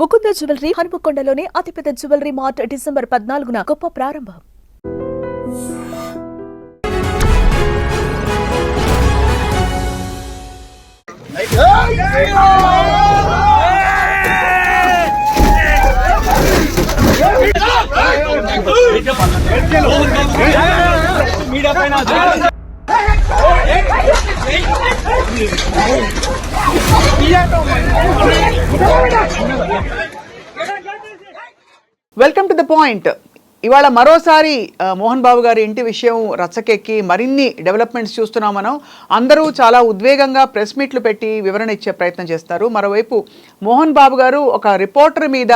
Mukunda jewellery హనుమకొండలోనే అతిపెద్ద jewellery mart December 14న గొప్ప ప్రారంభం. Welcome to the point. ఇవాళ మరోసారి మోహన్ బాబు గారి ఇంటి విషయం రచ్చకెక్కి మరిన్ని డెవలప్మెంట్స్ చూస్తున్నాం మనం. అందరూ చాలా ఉద్వేగంగా ప్రెస్ మీట్లు పెట్టి వివరణ ఇచ్చే ప్రయత్నం చేస్తారు. మరోవైపు మోహన్ బాబు గారు ఒక రిపోర్టర్ మీద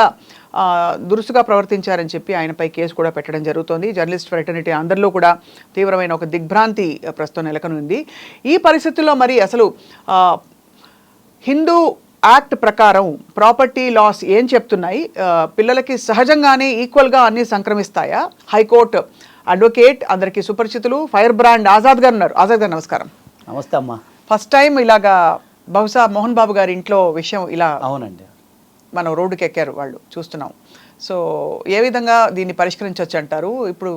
దురుసుగా ప్రవర్తించారని చెప్పి ఆయనపై కేసు కూడా పెట్టడం జరుగుతోంది. జర్నలిస్ట్ ఫ్రెటర్నిటీ అందరిలో కూడా తీవ్రమైన ఒక దిగ్భ్రాంతి ప్రస్తుతం నెలకొనుంది. ఈ పరిస్థితుల్లో మరి అసలు హిందూ యాక్ట్ ప్రకారం ప్రాపర్టీ లాస్ ఏం చెప్తున్నాయి? పిల్లలకి సహజంగానే ఈక్వల్గా అన్నీ సంక్రమిస్తాయా? హైకోర్టు అడ్వకేట్ అందరికీ సుపరిచితులు ఫైర్ బ్రాండ్ ఆజాద్ గారు ఉన్నారు. ఆజాద్ గారు నమస్కారం. నమస్తే అమ్మా. ఫస్ట్ టైం ఇలాగా బహుశా మోహన్ బాబు గారి ఇంట్లో విషయం ఇలా అవునండి మనం రోడ్డుకి ఎక్కారు వాళ్ళు చూస్తున్నాం. సో ఏ విధంగా దీన్ని పరిష్కరించవచ్చు అంటారు? ఇప్పుడు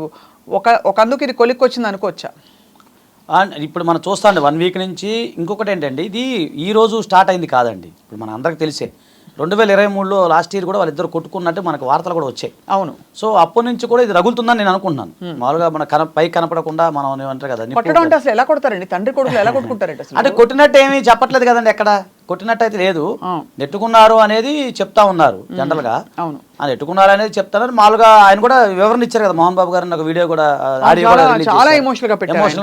ఒక అందుకు ఇది కొలిక్కొచ్చింది అనుకోవచ్చా? ఇప్పుడు మనం చూస్తాండి 1 వీక్ నుంచి. ఇంకొకటి ఏంటండి, ఇది ఈ రోజు స్టార్ట్ అయింది కాదండి. ఇప్పుడు మన అందరికి తెలిసే 2023లో లాస్ట్ ఇయర్ కూడా వాళ్ళిద్దరు కొట్టుకున్నట్టు మనకు వార్తలు కూడా వచ్చాయి. అవును. సో అప్పటి నుంచి కూడా ఇది రగులుతుందని నేను అనుకుంటున్నాను. మామూలుగా మన పై కనపడకుండా మనం ఏమంటారు కదా, కొట్టడం అంటే అసలు ఎలా కొడతారండి? తండ్రి కొడుకులు ఎలా కొట్టుకుంటారండి? అంటే కొట్టినట్టు ఏమీ చెప్పట్లేదు కదండి, ఎక్కడ కొట్టినట్టు అయితే లేదు. నెట్టుకున్నారు అనేది చెప్తా ఉన్నారు జనరల్ గా. అవును, నెట్టుకున్నారు అనేది చెప్తున్నారు. మామూలుగా ఆయన కూడా వివరణ ఇచ్చారు కదా మోహన్ బాబు గారు. నాకు వీడియో కూడా ఆడియో చాలా ఎమోషనల్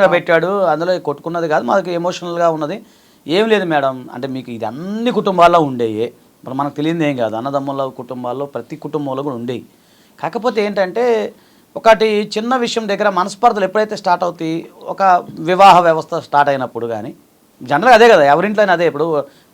గా పెట్టాడు. అందులో కొట్టుకున్నది కాదు, మాకు ఎమోషనల్ గా ఉన్నది. ఏం లేదు మేడం, అంటే మీకు ఇది అన్ని కుటుంబాల్లో ఉండేవి. మరి మనకు తెలియదు ఏం కాదు, అన్నదమ్ముల కుటుంబాల్లో ప్రతి కుటుంబంలో కూడా ఉండేవి. కాకపోతే ఏంటంటే ఒకటి చిన్న విషయం దగ్గర మనస్పర్ధలు ఎప్పుడైతే స్టార్ట్ అవుతాయి, ఒక వివాహ వ్యవస్థ స్టార్ట్ అయినప్పుడు కానీ జనరల్గా అదే కదా, ఎవరింట్లో అదే. ఇప్పుడు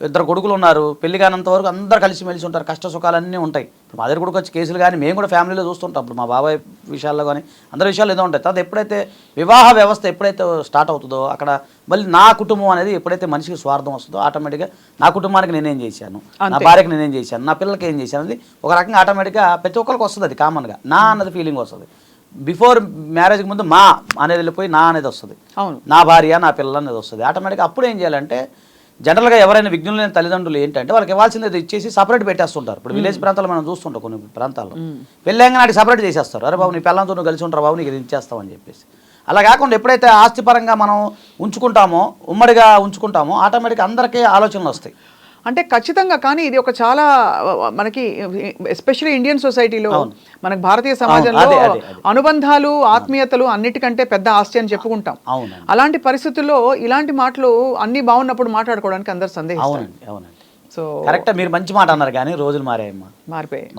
2 కొడుకులు ఉన్నారు, పెళ్లి కానంత వరకు అందరు కలిసిమెలిసి ఉంటారు, కష్ట సుఖాలన్నీ ఉంటాయి. ఇప్పుడు మా దగ్గర కొడుకు వచ్చి కేసులు కానీ మేము కూడా ఫ్యామిలీలో చూస్తుంటాం. ఇప్పుడు మా బాబాయ్ విషయాల్లో కానీ అందరి విషయాలు ఏదో ఉంటాయి. తర్వాత ఎప్పుడైతే వివాహ వ్యవస్థ ఎప్పుడైతే స్టార్ట్ అవుతుందో అక్కడ మళ్ళీ నా కుటుంబం అనేది ఎప్పుడైతే మనిషికి స్వార్థం వస్తుందో ఆటోమేటిక్గా నా కుటుంబానికి నేనేం చేశాను, నా భార్యకి నేనేం చేశాను, నా పిల్లలకి ఏం చేశాను అనేది ఒక రకంగా ఆటోమేటిక్గా ప్రతి ఒక్కరికి వస్తుంది. అది కామన్గా నా అన్నది ఫీలింగ్ వస్తుంది. బిఫోర్ మ్యారేజ్కి ముందు మా అనేది వెళ్ళిపోయి నా అనేది వస్తుంది. అవును, నా భార్య నా పిల్లలు అనేది వస్తుంది ఆటోమేటిక్గా. అప్పుడు ఏం చేయాలంటే జనరల్గా ఎవరైనా విఘ్నులు లేని తల్లిదండ్రులు ఏంటంటే వాళ్ళకి ఇవ్వాల్సింది ఇచ్చేసి సపరేట్ పెట్టేస్తుంటారు. ఇప్పుడు విలేజ్ ప్రాంతాల్లో మనం చూస్తుంటాం, కొన్ని ప్రాంతాల్లో పెళ్ళంగా నాటికి సపరేట్ చేసేస్తారు. అరే బాబు నీ పిల్లలతో నువ్వు కలిసి ఉంటారు బాబు, నీకు ఇది ఇచ్చేస్తావు అని చెప్పేసి. అలా కాకుండా ఎప్పుడైతే ఆస్తిపరంగా మనం ఉంచుకుంటామో, ఉమ్మడిగా ఉంచుకుంటామో ఆటోమేటిక్గా అందరికీ ఆలోచనలు వస్తాయి. అంటే ఖచ్చితంగా. కానీ ఇది ఒక చాలా మనకి ఎస్పెషల్లీ ఇండియన్ సొసైటీలో, మనకి భారతీయ సమాజంలో అనుబంధాలు ఆత్మీయతలు అన్నిటికంటే పెద్ద ఆస్తి అని చెప్పుకుంటాం. అలాంటి పరిస్థితుల్లో ఇలాంటి మాటలు అన్ని బాగున్నప్పుడు మాట్లాడుకోవడానికి అందరు సందేహిస్తారు. సో కరెక్ట్, మీరు మంచి మాట అన్నారు. కానీ రోజులు మారాయమ్మా, మారిపోయాయి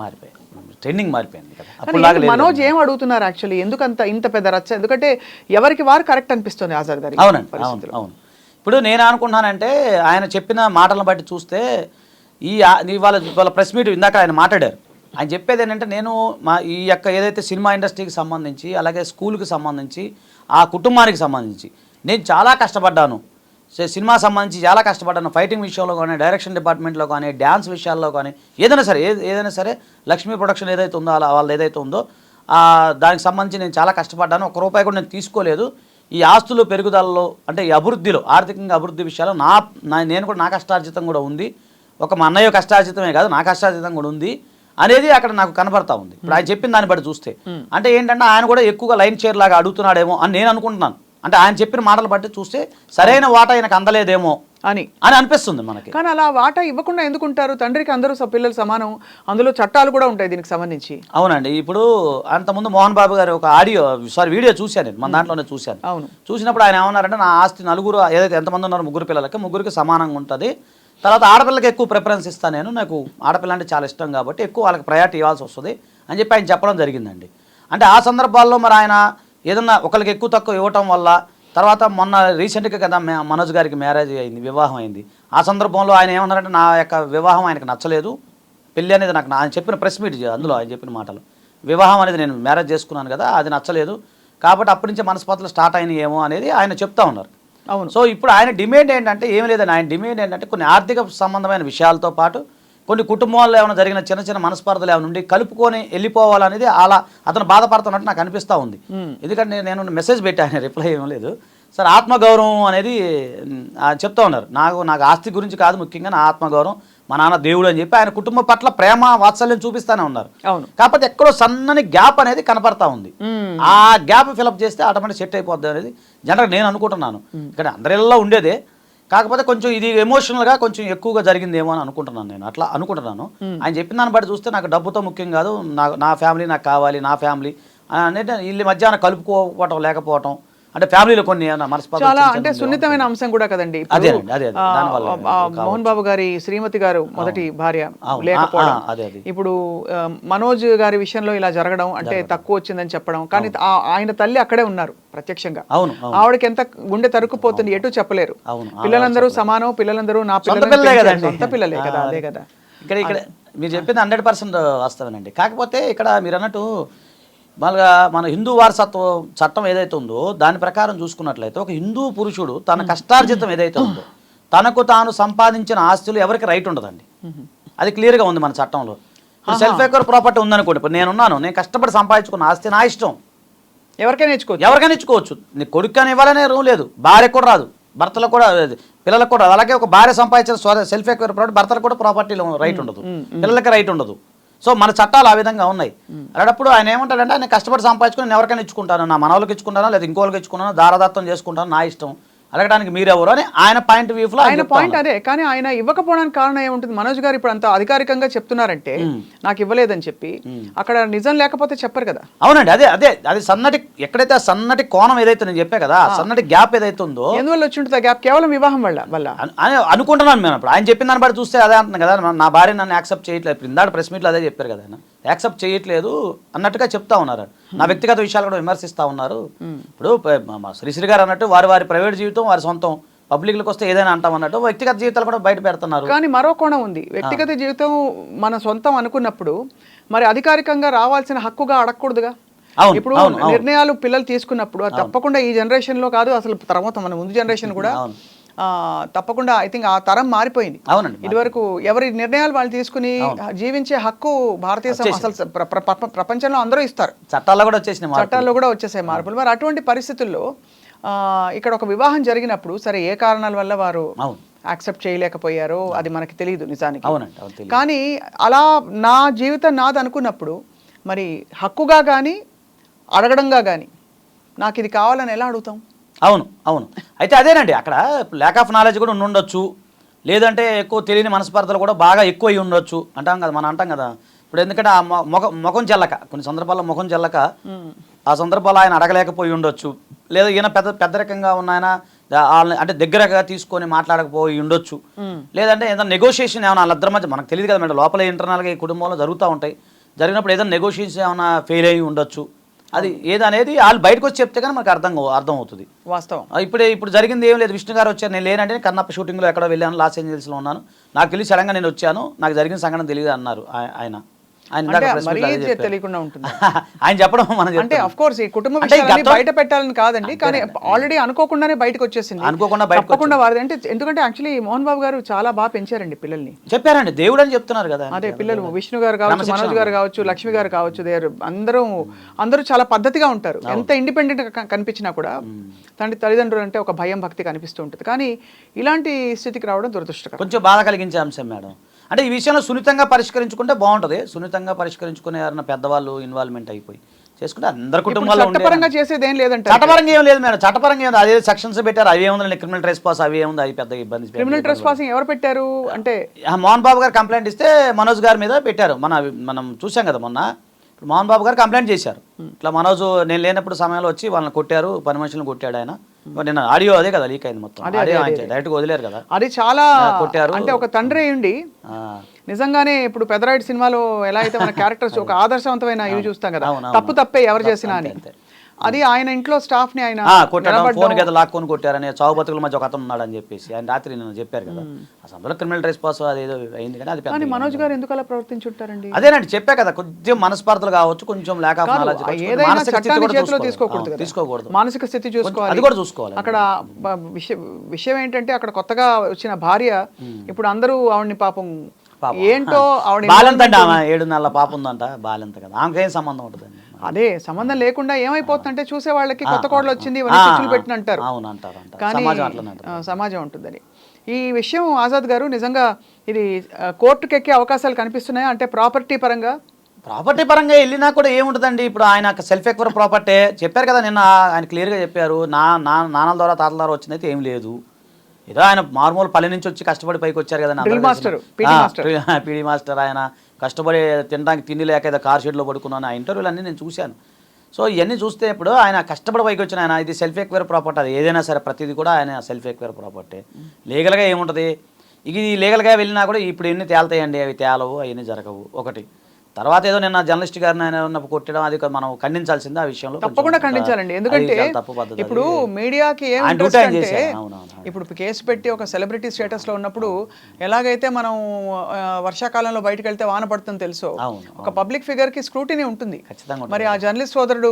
ట్రెండింగ్ మారిపోయింది కదా. మనోజ్ ఏం అడుగుతున్నారు యాక్చువల్లీ, ఎందుకంత ఇంత పెద్ద రచ్చ? ఎందుకంటే ఎవరికి వారు కరెక్ట్ అనిపిస్తుంది ఆజాద్ గారి. అవునండి, అవును. ఇప్పుడు నేను అనుకుంటున్నానంటే ఆయన చెప్పిన మాటలను బట్టి చూస్తే వాళ్ళ ప్రెస్ మీట్ ఇందాక ఆయన మాట్లాడారు. ఆయన చెప్పేది ఏంటంటే, నేను ఈ యొక్క ఏదైతే సినిమా ఇండస్ట్రీకి సంబంధించి అలాగే స్కూల్కి సంబంధించి ఆ కుటుంబానికి సంబంధించి నేను చాలా కష్టపడ్డాను. సినిమా సంబంధించి చాలా కష్టపడ్డాను. ఫైటింగ్ విషయంలో కానీ, డైరెక్షన్ డిపార్ట్మెంట్లో కానీ, డ్యాన్స్ విషయాల్లో కానీ, ఏదైనా సరే లక్ష్మీ ప్రొడక్షన్ ఏదైతే ఉందో వాళ్ళు ఏదైతే ఉందో దానికి సంబంధించి నేను చాలా కష్టపడ్డాను. ₹1 కూడా నేను తీసుకోలేదు. ఈ ఆస్తులు పెరుగుదలలో అంటే ఈ అభివృద్ధిలో, ఆర్థికంగా అభివృద్ధి విషయాల్లో నేను కూడా నా కష్టార్జితం కూడా ఉంది. మా అన్నయ్య కష్టార్జితమే కాదు, నా కష్టార్జితం కూడా ఉంది అనేది అక్కడ నాకు కనపడతా ఉంది. ఇప్పుడు ఆయన చెప్పిన దాన్ని బట్టి చూస్తే అంటే ఏంటంటే ఆయన కూడా ఎక్కువగా లైన్ షేర్ లాగా అడుగుతున్నాడేమో అని నేను అనుకుంటున్నాను. అంటే ఆయన చెప్పిన మాటలు బట్టి చూస్తే సరైన వాటా ఆయనకు అందలేదేమో అని అనిపిస్తుంది మనకి. కానీ అలా వాటా ఇవ్వకుండా ఎందుకుంటారు? తండ్రికి అందరూ పిల్లలు సమానం, అందులో చట్టాలు కూడా ఉంటాయి దీనికి సంబంధించి. అవునండి. ఇప్పుడు అంతకుముందు మోహన్ బాబు గారు ఒక వీడియో చూశాను నేను, మన దాంట్లోనే చూశాను. అవును, చూసినప్పుడు ఆయన ఏమన్నారంటే, నా ఆస్తి నలుగురు ఏదైతే ఎంతమంది ఉన్నారు, 3 పిల్లలకి 3కి సమానంగా ఉంటుంది. తర్వాత ఆడపిల్లకి ఎక్కువ ప్రిఫరెన్స్ ఇస్తాను నేను, నాకు ఆడపిల్ల అంటే చాలా ఇష్టం కాబట్టి ఎక్కువ వాళ్ళకి ప్రయారిటీ ఇవ్వాల్సి వస్తుంది అని చెప్పి ఆయన చెప్పడం జరిగిందండి. అంటే ఆ సందర్భాల్లో మరి ఆయన ఏదన్నా ఒకరికి ఎక్కువ తక్కువ ఇవ్వటం వల్ల, తర్వాత మొన్న రీసెంట్గా కదా మనోజ్ గారికి మ్యారేజ్ అయింది, వివాహం అయింది. ఆ సందర్భంలో ఆయన ఏమన్నారంటే, నా యొక్క వివాహం ఆయనకు నచ్చలేదు, పెళ్ళి అనేది నాకు ఆయన చెప్పిన ప్రెస్ మీట్ అందులో ఆయన చెప్పిన మాటలు, వివాహం అనేది నేను మ్యారేజ్ చేసుకున్నాను కదా అది నచ్చలేదు కాబట్టి అప్పటి నుంచి మనస్పర్ధలు స్టార్ట్ అయినాయి ఏమో అనేది ఆయన చెప్తా ఉన్నారు. అవును. సో ఇప్పుడు ఆయన డిమాండ్ ఏంటంటే ఏం లేదని, ఆయన డిమాండ్ ఏంటంటే కొన్ని ఆర్థిక సంబంధమైన విషయాలతో పాటు కొన్ని కుటుంబాల్లో ఏమైనా జరిగిన చిన్న చిన్న మనస్పర్ధలు ఏమైనా ఉండి కలుపుకొని వెళ్ళిపోవాలనేది అలా అతను బాధపడుతున్నట్టు నాకు అనిపిస్తూ ఉంది. ఎందుకంటే నేను మెసేజ్ పెట్టాను, రిప్లై ఏం లేదు. సార్ ఆత్మగౌరవం అనేది చెప్తా ఉన్నారు. నాకు ఆస్తి గురించి కాదు, ముఖ్యంగా నా ఆత్మగౌరవం, మా నాన్న దేవుడు అని చెప్పి ఆయన కుటుంబం పట్ల ప్రేమ వాత్సల్యం చూపిస్తానే ఉన్నారు. కాకపోతే ఎక్కడో సన్నని గ్యాప్ అనేది కనపడతా ఉంది. ఆ గ్యాప్ ఫిలప్ చేస్తే ఆటోమేటిక్ సెట్ అయిపోద్ది అనేది జనరల్గా నేను అనుకుంటున్నాను. ఇక్కడ అందరిలో ఉండేదే, కాకపోతే కొంచెం ఇది ఎమోషనల్గా కొంచెం ఎక్కువగా జరిగిందేమో అని అనుకుంటున్నాను. నేను అట్లా అనుకుంటున్నాను. ఆయన చెప్పిన దాన్ని బట్టి చూస్తే నాకు డబ్బుతో ముఖ్యం కాదు, నా ఫ్యామిలీ నాకు కావాలి, నా ఫ్యామిలీ అనేది వీళ్ళ మధ్యాహ్నం కలుపుకోవటం లేకపోవటం, అంటే ఫ్యామిలీలో కొన్ని చాలా అంటే సున్నితమైన అంశం కూడా కదండి. మోహన్ బాబు గారి శ్రీమతి గారు మొదటి భార్య లేకపోవడం, ఇప్పుడు మనోజ్ గారి విషయంలో ఇలా జరగడం, అంటే తక్కువ వచ్చిందని చెప్పడం, కానీ ఆయన తల్లి అక్కడే ఉన్నారు ప్రత్యక్షంగా. ఆవిడకి ఎంత గుండె తరుక్కుపోతుంది, ఎటు చెప్పలేరు. పిల్లలందరూ సమానం, పిల్లలందరూ నా పిల్లలే, సొంత పిల్లలే కదా. అదే కదా ఇక్కడ మీరు చెప్పింది 100% వాస్తవేనండి. కాకపోతే ఇక్కడ మీరు అన్నట్టు మళ్ళీ మన హిందూ వారసత్వ చట్టం ఏదైతే ఉందో దాని ప్రకారం చూసుకున్నట్లయితే ఒక హిందూ పురుషుడు తన కష్టార్జితం ఏదైతే ఉందో తనకు తాను సంపాదించిన ఆస్తులు ఎవరికి రైట్ ఉండదండి. అది క్లియర్గా ఉంది మన చట్టంలో. సెల్ఫ్ ఎక్వైర్ ప్రాపర్టీ ఉందనుకోండి, ఇప్పుడు నేను కష్టపడి సంపాదించుకున్న ఆస్తి నా ఇష్టం, ఎవరికైనా ఇచ్చుకోవచ్చు. నీ కొడుకు ఇవ్వాలనే రూల్ లేదు, భార్య కూడా రాదు, భర్తలకు కూడా, పిల్లలకు కూడా. అలాగే ఒక భార్య సంపాదించిన సెల్ఫ్ ఎక్వైర్ ప్రాపర్టీ భర్తలకు కూడా ప్రాపర్టీలో రైట్ ఉండదు, పిల్లలకి రైట్ ఉండదు. సో మన చట్టాలు ఆ విధంగా ఉన్నాయి. అలాంటప్పుడు ఆయన ఏమంటాడంటే ఆయన కష్టపడి సంపాదించుకుని నేను ఎవరికైనా ఇచ్చుకుంటాను, నా మనవలకు ఇచ్చుకుంటాను, లేదా ఇంకోళ్ళకి ఇచ్చుకున్నాను, దారదత్తం చేసుకుంటాను, నా ఇష్టం, అడగడానికి మీరెవరు అని ఆయన పాయింట్ వ్యూలో ఆయన పాయింట్ అదే. కానీ ఆయన ఇవ్వకపోవడానికి కారణం ఏముంటుంది? మనోజ్ గారు ఇప్పుడు అంత అధికారికంగా చెప్తున్నారంటే నాకు ఇవ్వలేదని చెప్పి, అక్కడ నిజం లేకపోతే చెప్పరు కదా. అవునండి, అది సన్నటి, ఎక్కడైతే ఆ సన్నటి కోణం ఏదైతే నేను చెప్పా కదా, సన్నటి గ్యాప్ ఏదైతే ఉందో ఎందువల్ల వచ్చి ఉంటుంది ఆ గ్యాప్? కేవలం వివాహం వల్ల అనుకుంటున్నాను నేను. ఇప్పుడు ఆయన చెప్పిన దాన్ని బట్టి చూస్తే అదే అంటున్నాను కదా, నా భార్య నన్ను యాక్సెప్ట్ చేయట్లేదు. ఇప్పుడు ఇందాక ప్రెస్ మీట్లో అదే చెప్పారు కదా, ఆయన యాక్సెప్ట్ చేయట్లేదు అన్నట్టుగా చెప్తా ఉన్నారు. నా వ్యక్తిగత విషయాలు కూడా విమర్శిస్తూ ఉన్నారు. ఇప్పుడు శ్రీశ్రీ గారు అన్నట్టు వారి ప్రైవేట్ జీవితం వారి సొంతం, పబ్లిక్లకు వస్తే ఏదైనా అంటాం అన్నట్టు వ్యక్తిగత జీవితాలు కూడా బయట పెడుతున్నారు. కానీ మరో కోణం ఉంది. వ్యక్తిగత జీవితం మన సొంతం అనుకున్నప్పుడు మరి అధికారికంగా రావాల్సిన హక్కుగా అడగకూడదుగా. ఇప్పుడు నిర్ణయాలు పిల్లలు తీసుకున్నప్పుడు తప్పకుండా ఈ జనరేషన్ లో కాదు, అసలు తర్వాత మన ముందు జనరేషన్ కూడా తప్పకుండా ఐ థింక్ ఆ తరం మారిపోయింది. ఇదివరకు ఎవరి నిర్ణయాలు వాళ్ళు తీసుకుని జీవించే హక్కు భారతీయ అసలు ప్రపంచంలో అందరూ ఇస్తారు. చట్టాల్లో కూడా వచ్చేసాయి మార్పులు. మరి అటువంటి పరిస్థితుల్లో ఇక్కడ ఒక వివాహం జరిగినప్పుడు సరే ఏ కారణాల వల్ల వారు యాక్సెప్ట్ చేయలేకపోయారో అది మనకి తెలియదు నిజానికి. కానీ అలా నా జీవితం నాది అనుకున్నప్పుడు మరి హక్కుగా కానీ అడగడంగా కానీ నాకు ఇది కావాలని ఎలా అడుగుతాం? అవును అయితే అదేనండి, అక్కడ ల్యాక్ ఆఫ్ నాలెడ్జ్ కూడా ఉండొచ్చు, లేదంటే ఎక్కువ తెలియని మనస్పర్ధలు కూడా బాగా ఎక్కువ అయి ఉండొచ్చు అంటాం కదా, మనం అంటాం కదా. ఇప్పుడు ఎందుకంటే ఆ ముఖం చెల్లక, కొన్ని సందర్భాల్లో ముఖం చెల్లక ఆ సందర్భాల్లో ఆయన అడగలేకపోయి ఉండొచ్చు, లేదా ఈయన పెద్ద రకంగా ఉన్న ఆయన అంటే దగ్గరగా తీసుకొని మాట్లాడకపోయి ఉండొచ్చు, లేదంటే ఏదైనా నెగోషియేషన్ ఏమైనా వాళ్ళిద్దరి మధ్య మనకు తెలియదు కదా మేడం, లోపల ఇంటర్నల్గా ఈ కుటుంబంలో జరుగుతూ ఉంటాయి. జరిగినప్పుడు ఏదైనా నెగోషియేషన్ ఏమైనా ఫెయిల్ అయ్యి ఉండొచ్చు. అది ఏదనేది వాళ్ళు బయటకు వచ్చి చెప్తే కానీ మనకు అర్థం అవుతుంది వాస్తవం. ఇప్పుడు జరిగింది ఏం లేదు, విష్ణు గారు వచ్చారు, నేను లేనంటే కన్నప్ప షూటింగ్లో ఎక్కడో వెళ్ళాను, లాస్ ఏంజల్స్లో ఉన్నాను, నాకు తెలిసి సడన్గా నేను వచ్చాను, నాకు జరిగిన సంఘటన తెలియదు అన్నారు ఆయన. తెలియకుండా ఉంటుంది ఆయన చెప్పడం మనం అంటే ఆఫ్ కోర్స్ ఈ కుటుంబ విషయాన్ని బయట పెట్టాలని కాదండి, కానీ ఆల్రెడీ అనుకోకుండానే బయటకు వచ్చేసింది. తప్పకుండా వారిది అంటే ఎందుకంటే యాక్చువల్లీ మోహన్ బాబు గారు చాలా బాగా పెంచారండి పిల్లల్ని. చెప్పారండి, దేవుడు అని చెప్తున్నారు కదా. అదే పిల్లలు విష్ణు గారు కావచ్చు, మనోజ్ గారు కావచ్చు, లక్ష్మి గారు కావచ్చు, అందరూ చాలా పద్ధతిగా ఉంటారు. ఎంత ఇండిపెండెంట్ గా కనిపించినా కూడా తల్లిదండ్రులు అంటే ఒక భయం భక్తి కనిపిస్తూ ఉంటుంది. కానీ ఇలాంటి స్థితికి రావడం దురదృష్టకరం, కొంచెం బాధ కలిగించే అంశం మేడం. అంటే ఈ విషయంలో సున్నితంగా పరిష్కరించుకుంటే బాగుంటుంది. సున్నితంగా పరిష్కరించుకునే ఎవరైనా పెద్దవాళ్ళు ఇన్వాల్వ్మెంట్ అయిపోయి చేసుకుంటే అందరి కుటుంబాల్లో చట్టపరంగా చేసేది ఏం లేదంటే చట్టపరంగా ఏం లేదు మేడం. చట్టపరంగా ఏం అదే సెక్షన్స్ పెట్టారు, అవి ఏముంది క్రిమినల్ ట్రెస్ పాస్, అవి ఏముంది, అవి పెద్ద ఇబ్బంది. క్రిమినల్ ట్రెస్ పాసింగ్ ఎవరు పెట్టారు అంటే మోహన్ బాబు గారు కంప్లైంట్ ఇస్తే మనోజ్ గారి మీద పెట్టారు. మనం చూసాం కదా మొన్న. ఇప్పుడు మోహన్ బాబు గారు కంప్లైంట్ చేశారు, ఇట్లా మనోజ్ నేను లేనప్పుడు సమయంలో వచ్చి వాళ్ళని కొట్టారు, పని మనుషులను కొట్టాడు ఆయన. నిన్న ఆడియో అదే కదా లీక్ అయింది మొత్తం, డైరెక్ట్గా వదిలేరు కదా. అది చాలా కొట్టారు అంటే ఒక తండ్రి అయ్యుండి నిజంగానే ఇప్పుడు పెదరాయుడు సినిమాలో ఎలా అయితే మన క్యారెక్టర్స్ ఒక ఆదర్శవంతమైన ఇవి చూస్తాం కదా, తప్పే ఎవరు చేసినా అని. అది ఆయన ఇంట్లో స్టాఫ్ ని ఆయన ఫోన్ కదా లాక్కొని కొట్టారని, చావు బతుకుల మధ్య ఒక అతను ఉన్నాడని చెప్పేసి ఆయన రాత్రి నేను చెప్పారు కదా. ఆ సమయంలో క్రిమినల్ ట్రెస్ పాస్ అదేదో అయింది, కానీ మనోజ్ గారు ఎందుకు అలా ప్రవర్తించుంటారండి? అదేనండి చెప్పా కదా, కొంచెం మనస్పర్ధలు కావచ్చు, కొంచెం ల్యాక్ ఆఫ్ నాలెడ్జ్, తీసుకోకూడదు, మానసిక స్థితి చూసుకోవాలి, అది కూడా చూసుకోవాలి. అక్కడ విషయం ఏంటంటే అక్కడ కొత్తగా వచ్చిన భార్య ఇప్పుడు అందరూ ఆవిడ్ని పాపం ఏంటో ఆవిడ బాలెంత అండి, ఆమె 7 నెలల పాప ఉందంట, బాలెంత కదా, ఆమెకేం సంబంధం ఉంటుందండి. అదే సంబంధం లేకుండా ఏమైపోతుందంటే చూసే వాళ్ళకి కొత్త కోడలు వచ్చింది ఇవన్నీ చిచ్చులు పెట్టిన అంటారు. అవును అంటారు. కానీ సమాజం అట్లనే అంటారు. సమాజం ఉంటుందని. ఈ విషయం ఆజాద్ గారు నిజంగా ఇది కోర్టుకు ఎక్కే అవకాశాలు కనిపిస్తున్నాయా అంటే ప్రాపర్టీ పరంగా? ప్రాపర్టీ పరంగా వెళ్ళినా కూడా ఏముంటుందండి, ఇప్పుడు ఆయన సెల్ఫ్ ఎక్వైర్ ప్రాపర్టీ చెప్పారు కదా నిన్న, ఆయన క్లియర్గా చెప్పారు. నాన్నల ద్వారా తాతల ద్వారా వచ్చిందైతే ఏం లేదు. ఏదో ఆయన మారుమూల పల్లె నుంచి వచ్చి కష్టపడి పైకి వచ్చారు కదా, పీడీ మాస్టర్. ఆయన కష్టపడి తినడానికి తిండి లేక ఏదో కార్ షెడ్లో పడుకున్నాను, ఆ ఇంటర్వ్యూలు అన్నీ నేను చూశాను. సో ఇవన్నీ చూస్తే ఇప్పుడు ఆయన కష్టపడి పైకి వచ్చిన ఆయన, ఇది సెల్ఫ్ ఎక్వైర్ ప్రాపర్టీ. అది ఏదైనా సరే ప్రతిదీ కూడా ఆయన సెల్ఫ్ ఎక్వైర్ ప్రాపర్టీ. లీగల్గా ఏముంటుంది, ఇది లీగల్గా వెళ్ళినా కూడా ఇప్పుడు ఎన్ని తేలుతాయండి, అవి తేలవు, అవన్నీ జరగవు. ఒకటి తర్వాత ఏదో నిన్న జర్నలిస్ట్ గారిని ఆయన కొట్టడం, అది మనం ఖండించాల్సిందే. ఆ విషయంలో తప్పకుండా ఖండించాలండి. ఎందుకంటే ఇప్పుడు మీడియాకి ఏం ఇంట్రెస్ట్ అంటే, ఇప్పుడు కేసు పెట్టి ఒక సెలబ్రిటీ స్టేటస్ లో ఉన్నప్పుడు ఎలాగైతే మనం వర్షాకాలంలో బయటకు వెళ్తే వాన పడుతుందని తెలుసు, ఒక పబ్లిక్ ఫిగర్ కి స్క్రూటినీ ఉంటుంది. మరి ఆ జర్నలిస్ట్ సోదరుడు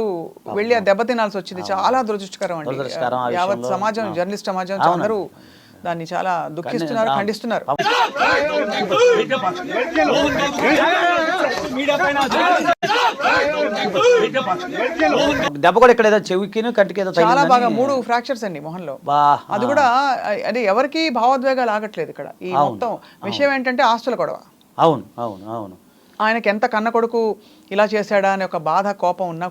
వెళ్ళి ఆ దెబ్బ తినాల్సి వచ్చింది. చాలా దురదృష్టకరం అండి. యావత్ సమాజం, జర్నలిస్ట్ సమాజం అందరూ దాన్ని చాలా దుఃఖిస్తున్నారు, ఖండిస్తున్నారు. దెబ్బ కూడా ఇక్కడ ఏదో చెవికిను కంటికి ఏదో చాలా బాగా 3 ఫ్రాక్చర్స్ అండి మొహంలో. అది కూడా అది ఎవరికి భావోద్వేగాలు ఆగట్లేదు ఇక్కడ. ఈ మొత్తం విషయం ఏంటంటే ఆస్తుల గొడవ. అవును అవును అవును. ఆయనకి ఎంత కన్న కొడుకు ఇలా చేశాడా అనే ఒక బాధ, కోపం ఉన్నా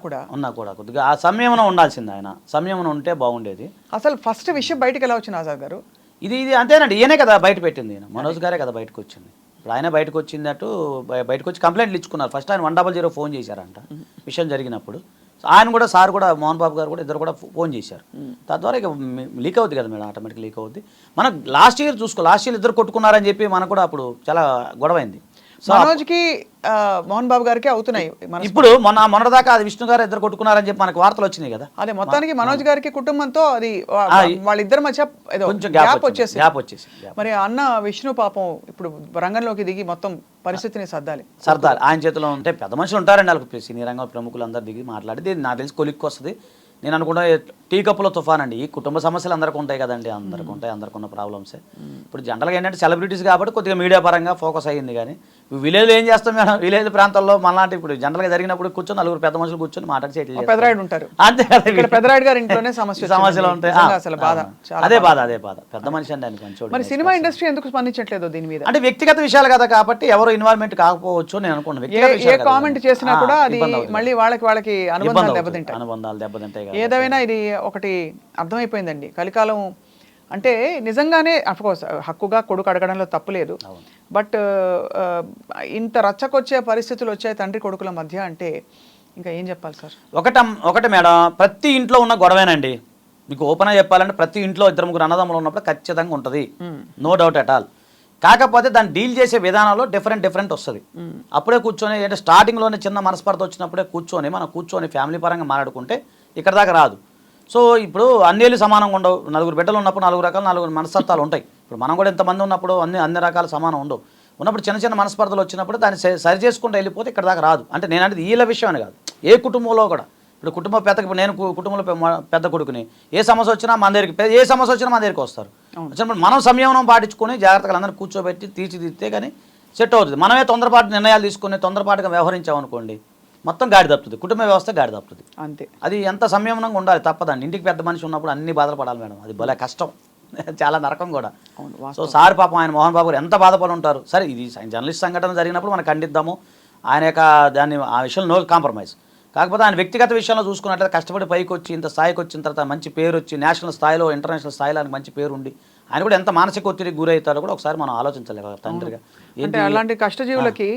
కూడా కొద్దిగా ఆ సంయమనం ఉండాల్సింది. ఆయన సంయమనం ఉంటే బాగుండేది. అసలు ఫస్ట్ విషయం బయటకు ఎలా వచ్చింది ఆజాద్ గారు? ఇది అంతేనండి, ఈయనే కదా బయట పెట్టింది, ఈయన మనోజ్ గారే కదా బయటకు వచ్చింది. ఇప్పుడు ఆయన బయటకు వచ్చిందట్టు బయటకు వచ్చి కంప్లైంట్లు ఇచ్చుకున్నారు. ఫస్ట్ ఆయన 100 ఫోన్ చేశారంట విషయం జరిగినప్పుడు. ఆయన కూడా సార్ కూడా మోహన్ బాబు గారు కూడా ఇద్దరు కూడా ఫోన్ చేశారు. తద్వారా ఇక లీక్ అవుద్ది కదా మేడం, ఆటోమేటిక్ లీక్ అవుద్ది. మనకు లాస్ట్ ఇయర్ లాస్ట్ ఇయర్ ఇద్దరు కొట్టుకున్నారని చెప్పి మనకు కూడా అప్పుడు చాలా గొడవ అయింది. మనోజ్కి మోహన్ బాబు గారికి అవుతున్నాయి. ఇప్పుడు మొన్నటిదాకా అది విష్ణు గారు ఇద్దరు కొట్టుకున్నారని చెప్పి మనకు వార్తలు వచ్చినాయి కదా. అదే మొత్తానికి మనోజ్ గారికి కుటుంబంతో అది వాళ్ళిద్దరి మధ్య కొంచెం గ్యాప్ వచ్చేసి మరి అన్న విష్ణు పాపం ఇప్పుడు రంగంలోకి దిగి మొత్తం పరిస్థితిని సర్దాలి. ఆయన చేతిలో ఉంటే పెద్ద మనుషులు ఉంటారండి, వాళ్ళకి సినీ రంగం ప్రముఖులు అందరు దిగి మాట్లాడి నాకు తెలిసి కొలిక్కి వస్తుంది. నేను అనుకుంటా టీ కప్పులో తుఫాన్ అండి. ఈ కుటుంబ సమస్యలు అందరికీ ఉంటాయి కదండి, అందరికీ ఉంటాయి, అందరికి ఉన్న ప్రాబ్లమ్సే. ఇప్పుడు జనరల్గా ఏంటంటే సెలబ్రిటీస్ కాబట్టి కొద్దిగా మీడియా పరంగా ఫోకస్ అయ్యింది. కానీ విలేజ్లో ఏం చేస్తాం మేడం, విలేజ్ ప్రాంతాల్లో మనలాంటి ఇప్పుడు జనరల్గా జరిగినప్పుడు కూర్చొని 4 పెద్ద మనుషులు కూర్చొని మాట్లాడి పెద్దరాయుడు ఉంటారు. అంతే కదా, పెద్దరాయుడు గారి ఇంట్లోనే సమస్యలు ఉంటాయి. అసలు బాధ, అదే బాధ. పెద్ద మనిషి అండి ఆయన కొంచెం. మరి సినిమా ఇండస్ట్రీ ఎందుకు స్పందించట్లేదు దీని మీద? అంటే వ్యక్తిగత విషయాలు కదా కాబట్టి ఎవరు ఇన్వాల్వ్మెంట్ కాకపోవచ్చు నేను అనుకుంటున్నాను. ఏ కామెంట్ చేసినా కూడా అది మళ్ళీ వాళ్ళకి అనుబంధాలు దెబ్బతింటాయి. ఏదైనా ఇది ఒకటి అర్థమైపోయిందండి. కలికాలం అంటే నిజంగానే అఫ్కోర్స్ హక్కుగా కొడుకు అడగడంలో తప్పులేదు. బట్ ఇంత రచ్చకొచ్చే పరిస్థితులు వచ్చాయి తండ్రి కొడుకుల మధ్య అంటే ఇంకా ఏం చెప్పాలి సార్? ఒకటి మేడం, ప్రతి ఇంట్లో ఉన్న గొడవేనండి. మీకు ఓపెన్గా చెప్పాలంటే ప్రతి ఇంట్లో 2-3 అన్నదమ్ములు ఉన్నప్పుడు ఖచ్చితంగా ఉంటుంది, నో డౌట్ అట్ ఆల్. కాకపోతే దాన్ని డీల్ చేసే విధానంలో డిఫరెంట్ వస్తుంది. అప్పుడే కూర్చొని అంటే స్టార్టింగ్లోనే చిన్న మనస్పర్ధ వచ్చినప్పుడే మనం కూర్చొని ఫ్యామిలీ పరంగా మాట్లాడుకుంటే ఇక్కడ దాకా రాదు. సో ఇప్పుడు అన్నేళ్ళు సమానంగా ఉండవు. 4 బిడ్డలు ఉన్నప్పుడు 4 రకాల 4 మనస్తత్వాలు ఉంటాయి. ఇప్పుడు మనం కూడా ఎంతమంది ఉన్నప్పుడు అన్ని రకాల సమానం ఉండవు. ఉన్నప్పుడు చిన్న మనస్పర్ధలు వచ్చినప్పుడు దాన్ని సరి చేసుకుంటూ వెళ్ళిపోతే ఇక్కడ దాకా రాదు. అంటే నేను అంటే వీళ్ళ విషయం అని కాదు, ఏ కుటుంబంలో కూడా. ఇప్పుడు కుటుంబ పెద్దకి నేను కుటుంబంలో పెద్ద కొడుకుని ఏ సమస్య వచ్చినా మన దగ్గరికి వస్తారు. వచ్చినప్పుడు మనం సంయమనం పాటించుకొని జాగ్రత్తగా అందరినీ కూర్చోబెట్టి తీర్చిదిద్దితే కానీ సెట్ అవుతుంది. మనమే తొందరపాటు నిర్ణయాలు తీసుకుని తొందరపాటుగా వ్యవహరించామనుకోండి మొత్తం గాడి తప్పుతుంది, కుటుంబ వ్యవస్థ గాడి తప్పుతుంది. అంతే, అది ఎంత సంయమనంగా ఉండాలి, తప్పదండి. ఇంటికి పెద్ద మనిషి ఉన్నప్పుడు అన్ని బాధలు పడాలి మేడం, అది భలే కష్టం, చాలా నరకం కూడా. సో సార్ పాపం ఆయన మోహన్ బాబు గారు ఎంత బాధపడి ఉంటారు. సరే ఇది జర్నలిస్ట్ సంఘటన జరిగినప్పుడు మనం ఖండిద్దాము, ఆయన యొక్క దాన్ని ఆ విషయంలో నో కాంప్రమైజ్. కాకపోతే ఆయన వ్యక్తిగత విషయంలో చూసుకున్నట్లయితే కష్టపడి పైకి వచ్చి ఇంత స్థాయికి వచ్చిన తర్వాత మంచి పేరు వచ్చి నేషనల్ స్థాయిలో ఇంటర్నేషనల్ స్థాయిలో ఆయనకు మంచి పేరు ఉండి ఆయన కూడా ఎంత మానసిక ఒత్తిడికి గురవుతారో కూడా ఒకసారి మనం ఆలోచించాలి తండ్రిగా. అంటే అలాంటి కష్టజీవులకి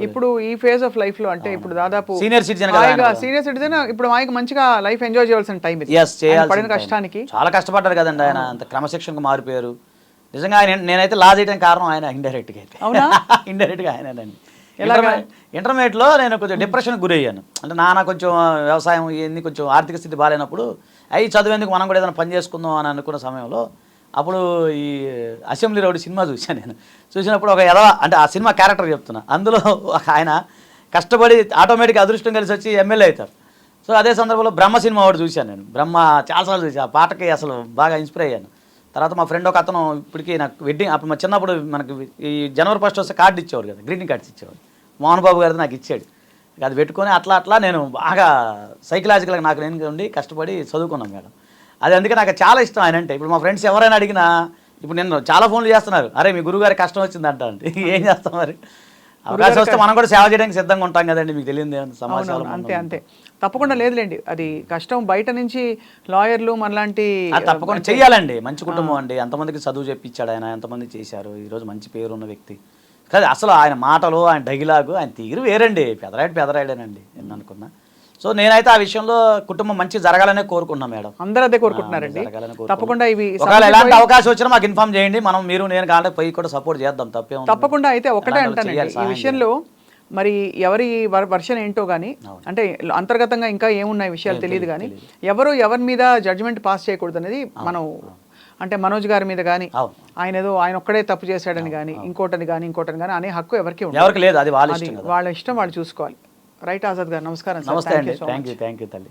ఇప్పుడు ఈ ఫేజ్ ఆఫ్ లైఫ్ లో అంటే ఇప్పుడు దాదాపు సీనియర్ సిటిజన్ ఇప్పుడు ఆయనకి మంచిగా లైఫ్ ఎంజాయ్ చేయాల్సిన టైం పడిన కష్టానికి చాలా కష్టపడ్డారు కదండి ఆయన, అంత క్రమశిక్షణకు మారిపోయారు. నిజంగా ఆయన నేనైతే లా చేయడానికి కారణం ఆయన ఇండైరెక్ట్గా అయితే ఇండైరెక్ట్గా ఆయనండి. ఇంటర్మీడియట్లో నేను కొంచెం డిప్రెషన్కి గురయ్యాను. అంటే నాన్న కొంచెం వ్యవసాయం ఇవన్నీ కొంచెం ఆర్థిక స్థితి బాగాలేనప్పుడు అవి చదివేందుకు మనం కూడా ఏదైనా పని చేసుకుందాం అని అనుకున్న సమయంలో అప్పుడు ఈ అసెంబ్లీ రౌడీ సినిమా చూశాను. నేను చూసినప్పుడు ఒక అంటే ఆ సినిమా క్యారెక్టర్ చెప్తున్నా, అందులో ఆయన కష్టపడి ఆటోమేటిక్గా అదృష్టం కలిసి వచ్చి ఎమ్మెల్యే అవుతారు. సో అదే సందర్భంలో బ్రహ్మ సినిమా ఒకటి చూశాను నేను. బ్రహ్మ చాలాసార్లు చూసి ఆ పాటకి అసలు బాగా ఇన్స్పైర్ అయ్యాను. తర్వాత మా ఫ్రెండ్ ఒక అతను ఇప్పటికీ నాకు వెడ్డింగ్ అప్పుడు మా చిన్నప్పుడు మనకి ఈ జనవరి 1 వస్తే కార్డు ఇచ్చేవారు కదా, గ్రీటింగ్ కార్డ్స్ ఇచ్చేవారు. మోహన్ బాబు గారిది నాకు ఇచ్చాడు. అది పెట్టుకొని అట్లా నేను బాగా సైకలాజికల్గా నాకు నేను ఉండి కష్టపడి చదువుకున్నాను మేడం. అది అందుకే నాకు చాలా ఇష్టం ఆయన అంటే. ఇప్పుడు మా ఫ్రెండ్స్ ఎవరైనా అడిగినా, ఇప్పుడు నేను చాలా ఫోన్లు చేస్తున్నారు, అరే మీ గురువుగారి కష్టం వచ్చింది అంట అంటే ఏం చేస్తాం మరి, అవకాశం వస్తే మనం కూడా సేవ చేయడానికి సిద్ధంగా ఉంటాం కదండి, మీకు తెలియదు సమాజంలో. అంతే తప్పకుండా లేదులేండి, అది కష్టం. బయట నుంచి లాయర్లు మనలాంటి తప్పకుండా చెయ్యాలండి. మంచి కుటుంబం అండి, ఎంతమందికి చదువు చెప్పించాడు ఆయన, ఎంతమంది చేశారు, ఈరోజు మంచి పేరు ఉన్న వ్యక్తి. కానీ అసలు ఆయన మాటలు, ఆయన డైలాగు, ఆయన తీరు వేరండి. పెదరాయుడేనండి నేను అనుకున్నా. సో నేనైతే ఆ విషయంలో కుటుంబం మంచి జరగాలనే కోరుకున్నా మేడం. అందరూ అదే కోరుకుంటున్నారండి. తప్పకుండా ఇవి ఒకవేళ ఎలాంటి అవకాశం వచ్చినా మాకు ఇన్ఫార్మ్ చేయండి, మనం మీరు నేను కావాలంటే పోయి కూడా సపోర్ట్ చేద్దాం, తప్పే. తప్పకుండా. అయితే ఒకటే అంటానండి ఈ విషయంలో, మరి ఎవరి వర్షన్ ఏంటో కానీ, అంటే అంతర్గతంగా ఇంకా ఏమున్నాయి విషయాలు తెలియదు కానీ, ఎవరి మీద జడ్జిమెంట్ పాస్ చేయకూడదు అనేది మనం, అంటే మనోజ్ గారి మీద కానీ ఆయన ఒక్కడే తప్పు చేశాడని కానీ ఇంకోటని కానీ అనే హక్కు ఎవరికి లేదు. అది వాళ్ళ ఇష్టం వాళ్ళు చూసుకోవాలి. రైట్ ఆజాద్ గారు, నమస్కారం. నమస్తే అండి. థ్యాంక్ యూ తల్లి.